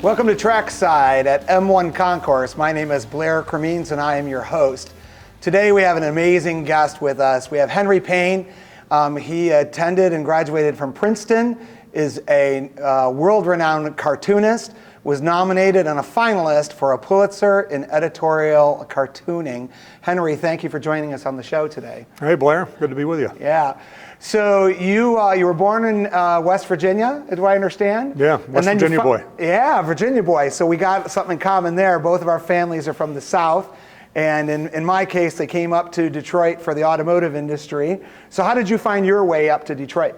Welcome to Trackside at M1 Concourse. My name is Blair Cremines and I am your host. Today we have an amazing guest with us. We have Henry Payne. He attended and graduated from Princeton, is a world-renowned cartoonist, was nominated and a finalist for a Pulitzer in editorial cartooning. Henry, thank you for joining us on the show today. Hey Blair, good to be with you. Yeah. So you were born in West Virginia, do I understand? Yeah, West Virginia boy. Yeah, Virginia boy. So we got something in common there. Both of our families are from the South. And in my case, they came up to Detroit for the automotive industry. So how did you find your way up to Detroit?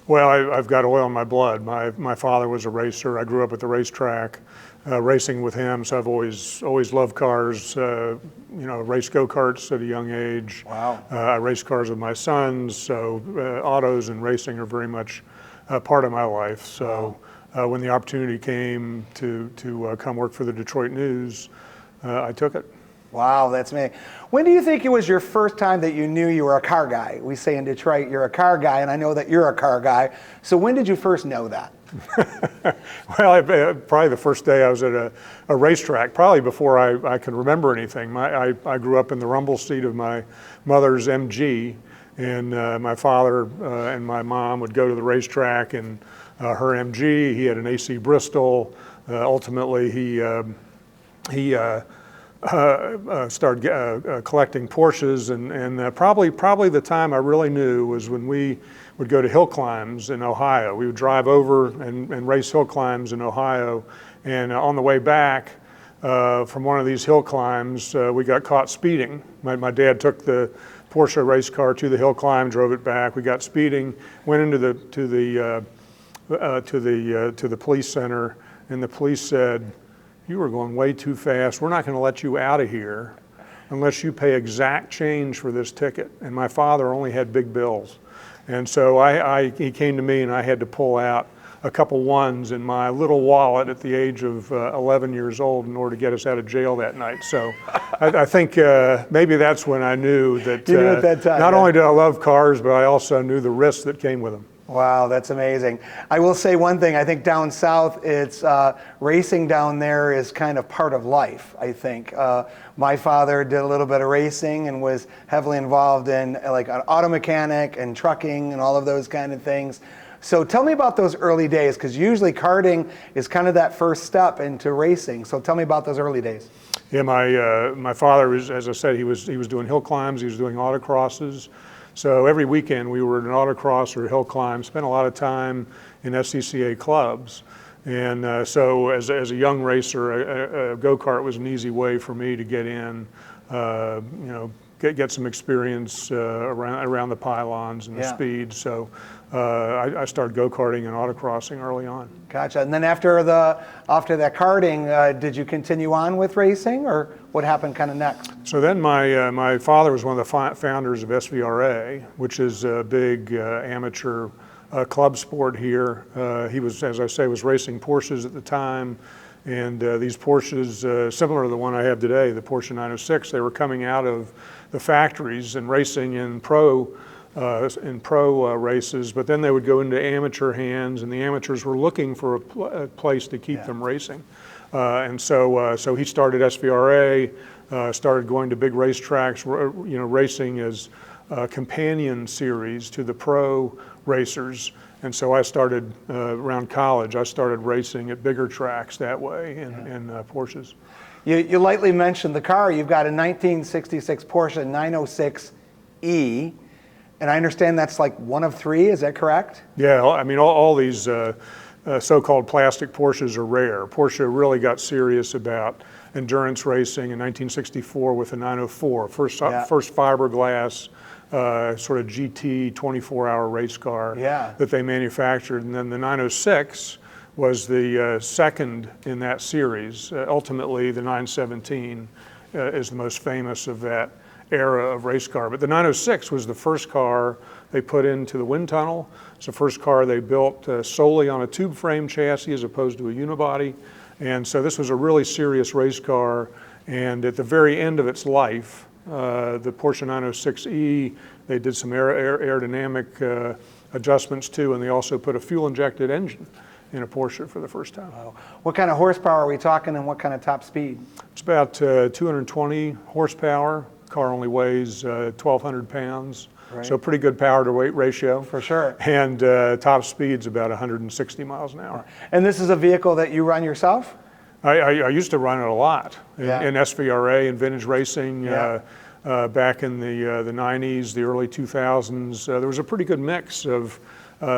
Well, I've got oil in my blood. My father was a racer. I grew up at the racetrack, racing with him. So I've always loved cars. Raced go-karts at a young age. Wow. I raced cars with my sons. So autos and racing are very much part of my life. So when the opportunity came to come work for the Detroit News, I took it. Wow, that's me. When do you think it was your first time that you knew you were a car guy? We say in Detroit, you're a car guy, and I know that you're a car guy. So when did you first know that? Well, probably the first day I was at a racetrack, probably before I could remember anything. I grew up in the rumble seat of my mother's MG, and my father and my mom would go to the racetrack in her MG. He had an AC Bristol. Ultimately, he started collecting Porsches, and probably the time I really knew was when we would go to hill climbs in Ohio. We would drive over and race hill climbs in Ohio, and on the way back from one of these hill climbs, we got caught speeding. My dad took the Porsche race car to the hill climb, drove it back. We got speeding, went into the police center, and the police said, "You were going way too fast. We're not going to let you out of here unless you pay exact change for this ticket." And my father only had big bills. And so he came to me and I had to pull out a couple ones in my little wallet at the age of 11 years old in order to get us out of jail that night. So I think maybe that's when I knew that, you knew at that time, not only did I love cars, but I also knew the risks that came with them. Wow, that's amazing. I will say one thing, I think down south, it's racing down there is kind of part of life, I think. My father did a little bit of racing and was heavily involved in like an auto mechanic and trucking and all of those kind of things. So tell me about those early days, because usually karting is kind of that first step into racing. So tell me about those early days. Yeah, my father was, as I said, he was doing hill climbs, he was doing autocrosses. So every weekend we were at an autocross or a hill climb, spent a lot of time in SCCA clubs. And so as a young racer, a go-kart was an easy way for me to get in, get some experience around the pylons and the speed. So I started go-karting and autocrossing early on. Gotcha. And then after that karting, did you continue on with racing, or what happened kind of next? So then my father was one of the founders of SVRA, which is a big amateur club sport here. He was, as I say, was racing Porsches at the time. And these Porsches, similar to the one I have today, the Porsche 906, they were coming out of the factories and racing in pro races, but then they would go into amateur hands, and the amateurs were looking for a place to keep them racing. And so he started SVRA, started going to big racetracks, racing as a companion series to the pro racers. And so I started around college. I started racing at bigger tracks that way in Porsches. You lightly mentioned the car. You've got a 1966 Porsche 906E, and I understand that's like one of three. Is that correct? Yeah, I mean all these so-called plastic Porsches are rare. Porsche really got serious about endurance racing in 1964 with the 904, first fiberglass sort of GT 24-hour race car that they manufactured. And then the 906 was the second in that series. Ultimately, the 917 is the most famous of that era of race car. But the 906 was the first car they put into the wind tunnel. It's the first car they built solely on a tube frame chassis as opposed to a unibody. And so this was a really serious race car. And at the very end of its life, the Porsche 906E, they did some aerodynamic adjustments too, and they also put a fuel-injected engine in a Porsche for the first time. Wow. What kind of horsepower are we talking, and what kind of top speed? It's about 220 horsepower. Car only weighs 1,200 pounds. Right. So pretty good power to weight ratio. For sure. And top speed's about 160 miles an hour. And this is a vehicle that you run yourself? I used to run it a lot in Yeah. SVRA and vintage racing. Yeah. Back in the 90s, the early 2000s, there was a pretty good mix of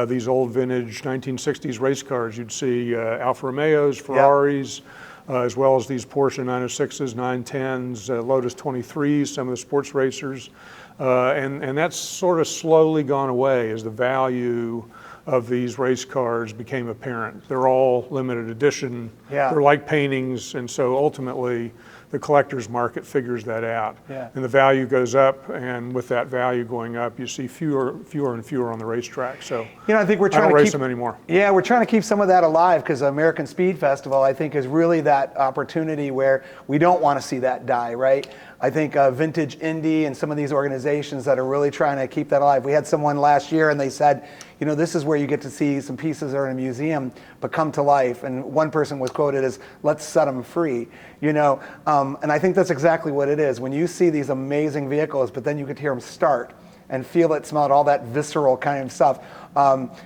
these old vintage 1960s race cars. You'd see Alfa Romeos, Ferraris, as well as these Porsche 906s, 910s, Lotus 23s, some of the sports racers. And that's sort of slowly gone away as the value of these race cars became apparent. They're all limited edition. Yeah. They're like paintings, and so ultimately the collector's market figures that out. Yeah. And the value goes up, and with that value going up, you see fewer and fewer on the racetrack. So I think we're trying I don't to race keep them anymore. Yeah, we're trying to keep some of that alive, because the American Speed Festival, I think, is really that opportunity where we don't want to see that die, right? I think Vintage Indy and some of these organizations that are really trying to keep that alive. We had someone last year, and they said, this is where you get to see some pieces that are in a museum but come to life. And one person was quoted as, "Let's set them free." And I think that's exactly what it is. When you see these amazing vehicles, but then you could hear them start and feel it, smell it, all that visceral kind of stuff.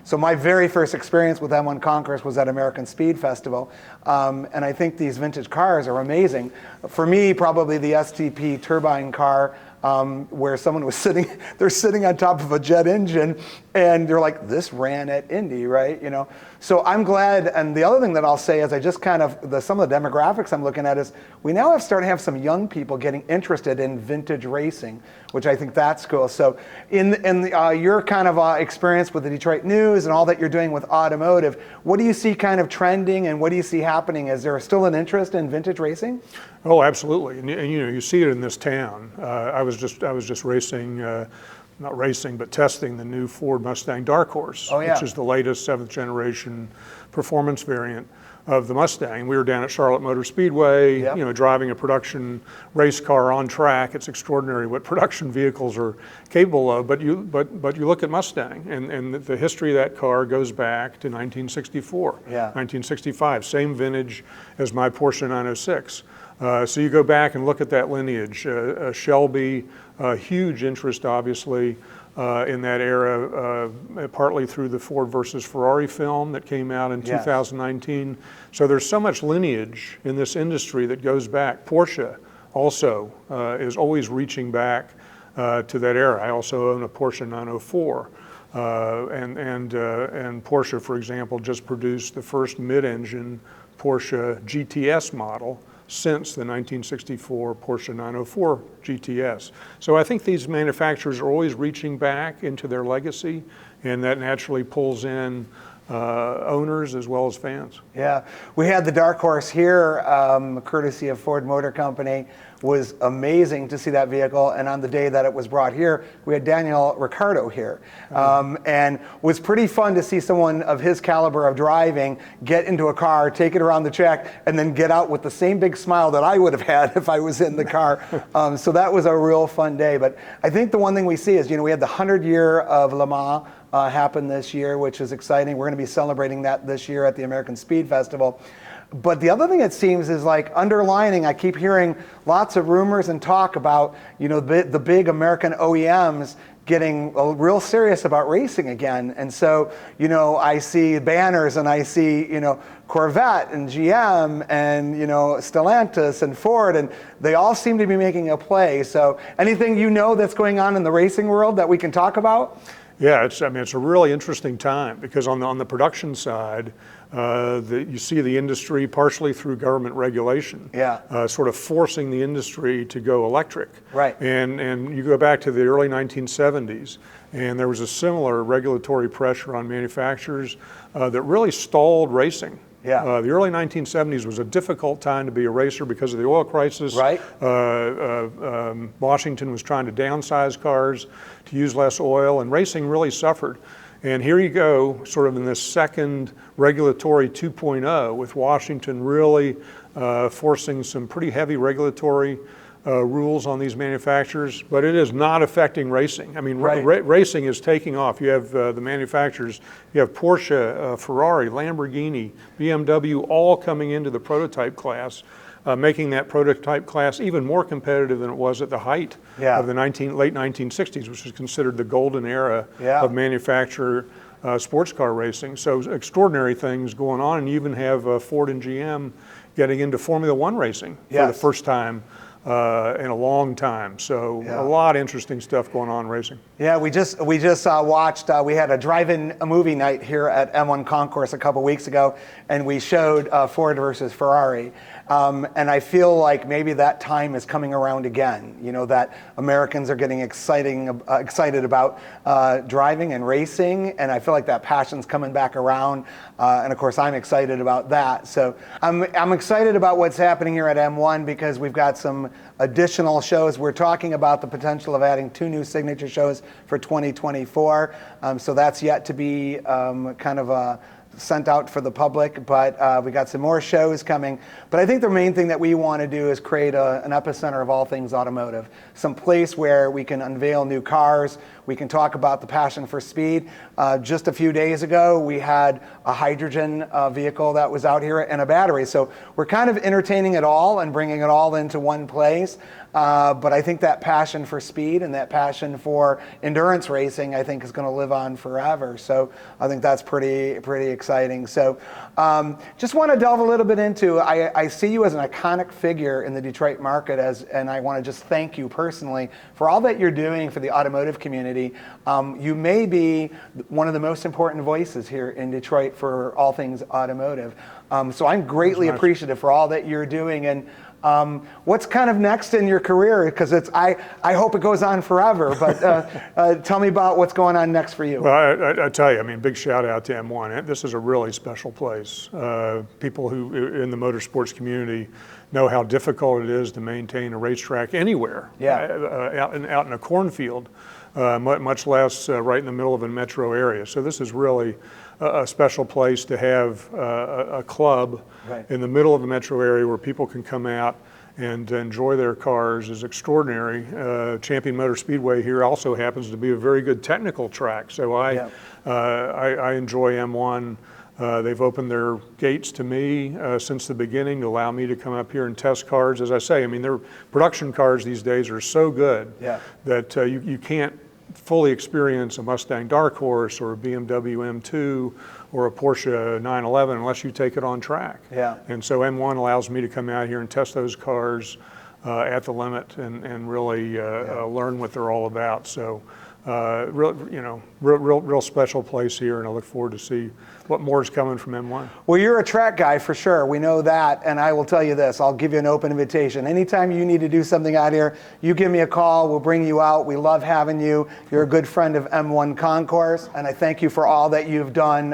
So my very first experience with M1 Concours was at American Speed Festival. And I think these vintage cars are amazing. For me, probably the STP turbine car, where someone was they're sitting on top of a jet engine, and they're like, this ran at Indy, right? So I'm glad. And the other thing that I'll say is, I just kind of, some of the demographics I'm looking at is, we now have started to have some young people getting interested in vintage racing, which I think that's cool. So in your kind of experience with the Detroit News and all that you're doing with automotive, what do you see kind of trending, and what do you see happening? Is there still an interest in vintage racing? Oh, absolutely. And you see it in this town. I was just racing, not racing, but testing the new Ford Mustang Dark Horse, which is the latest 7th generation performance variant of the Mustang. We were down at Charlotte Motor Speedway, driving a production race car on track. It's extraordinary what production vehicles are capable of. But you look at Mustang, and the history of that car goes back to 1964, 1965, same vintage as my Porsche 906. So you go back and look at that lineage. Shelby, huge interest, obviously, in that era, partly through the Ford versus Ferrari film that came out in 2019. So there's so much lineage in this industry that goes back. Porsche also is always reaching back to that era. I also own a Porsche 904. And Porsche, for example, just produced the first mid-engine Porsche GTS model since the 1964 Porsche 904 GTS. So I think these manufacturers are always reaching back into their legacy, and that naturally pulls in owners as well as fans. Yeah, we had the Dark Horse here, courtesy of Ford Motor Company. Was amazing to see that vehicle, and on the day that it was brought here, we had Daniel Ricciardo here, and was pretty fun to see someone of his caliber of driving get into a car, take it around the track, and then get out with the same big smile that I would have had if I was in the car. So that was a real fun day. But I think the one thing we see is, we had the 100 year of Le Mans happen this year, which is exciting. We're going to be celebrating that this year at the American Speed Festival. But the other thing it seems is, like, underlining, I keep hearing lots of rumors and talk about, the big American OEMs getting real serious about racing again. And so, I see banners, and I see, Corvette and GM and, Stellantis and Ford, and they all seem to be making a play. So anything that's going on in the racing world that we can talk about? Yeah, it's a really interesting time, because on the production side, you see the industry, partially through government regulation, sort of forcing the industry to go electric. Right. And you go back to the early 1970s, and there was a similar regulatory pressure on manufacturers that really stalled racing. Yeah. The early 1970s was a difficult time to be a racer because of the oil crisis. Right. Washington was trying to downsize cars to use less oil, and racing really suffered. And here you go, sort of in this second regulatory 2.0, with Washington really forcing some pretty heavy regulatory rules on these manufacturers, but it is not affecting racing. I mean, Right. racing is taking off. You have the manufacturers, you have Porsche, Ferrari, Lamborghini, BMW, all coming into the prototype class, making that prototype class even more competitive than it was at the height of the late 1960s, which is considered the golden era of manufacturer sports car racing. So extraordinary things going on, and you even have Ford and GM getting into Formula One racing for the first time in a long time. So a lot of interesting stuff going on in racing. Yeah, we just watched, we had a drive-in movie night here at M1 Concourse a couple weeks ago, and we showed Ford versus Ferrari. And I feel like maybe that time is coming around again, you know, that Americans are getting excited about driving and racing, and I feel like that passion's coming back around, and of course I'm excited about that. So I'm excited about what's happening here at M1 because we've got some additional shows. We're talking about the potential of adding 2 new signature shows for 2024, so that's yet to be kind of sent out for the public, but we got some more shows coming. But I think the main thing that we want to do is create an epicenter of all things automotive, some place where we can unveil new cars, we can talk about the passion for speed. Just a few days ago, we had a hydrogen vehicle that was out here and a battery. So we're kind of entertaining it all and bringing it all into one place. But I think that passion for speed and that passion for endurance racing, I think, is going to live on forever. So I think that's pretty exciting. So just want to delve a little bit into, I see you as an iconic figure in the Detroit market, and I want to just thank you personally for all that you're doing for the automotive community. You may be one of the most important voices here in Detroit for all things automotive. So I'm greatly appreciative for all that you're doing. And what's kind of next in your career? Because I hope it goes on forever, but tell me about what's going on next for you. Well, I tell you, I mean, big shout out to M1. This is a really special place. People who in the motorsports community know how difficult it is to maintain a racetrack anywhere, out in a cornfield, much less right in the middle of a metro area. So this is really a special place to have a club in the middle of the metro area where people can come out and enjoy their cars is extraordinary. Champion Motor Speedway here also happens to be a very good technical track. So I enjoy M1. They've opened their gates to me since the beginning to allow me to come up here and test cars. As I say, I mean, their production cars these days are so good that you can't fully experience a Mustang Dark Horse or a BMW M2 or a Porsche 911 unless you take it on track. And so M1 allows me to come out here and test those cars at the limit and really learn what they're all about. So real special place here, and I look forward to see what more is coming from M1. Well, you're a track guy for sure. We know that, and I will tell you this. I'll give you an open invitation. Anytime you need to do something out here, you give me a call. We'll bring you out. We love having you. You're a good friend of M1 Concourse, and I thank you for all that you've done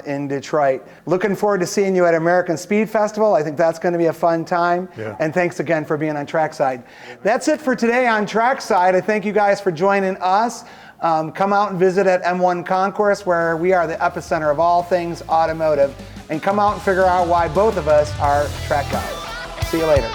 in Detroit. Looking forward to seeing you at American Speed Festival. I think that's going to be a fun time. And thanks again for being on Trackside. That's it for today on Trackside. I thank you guys for joining us. Come out and visit at M1 Concourse, where we are the epicenter of all things automotive, and come out and figure out why both of us are track guys. See you later.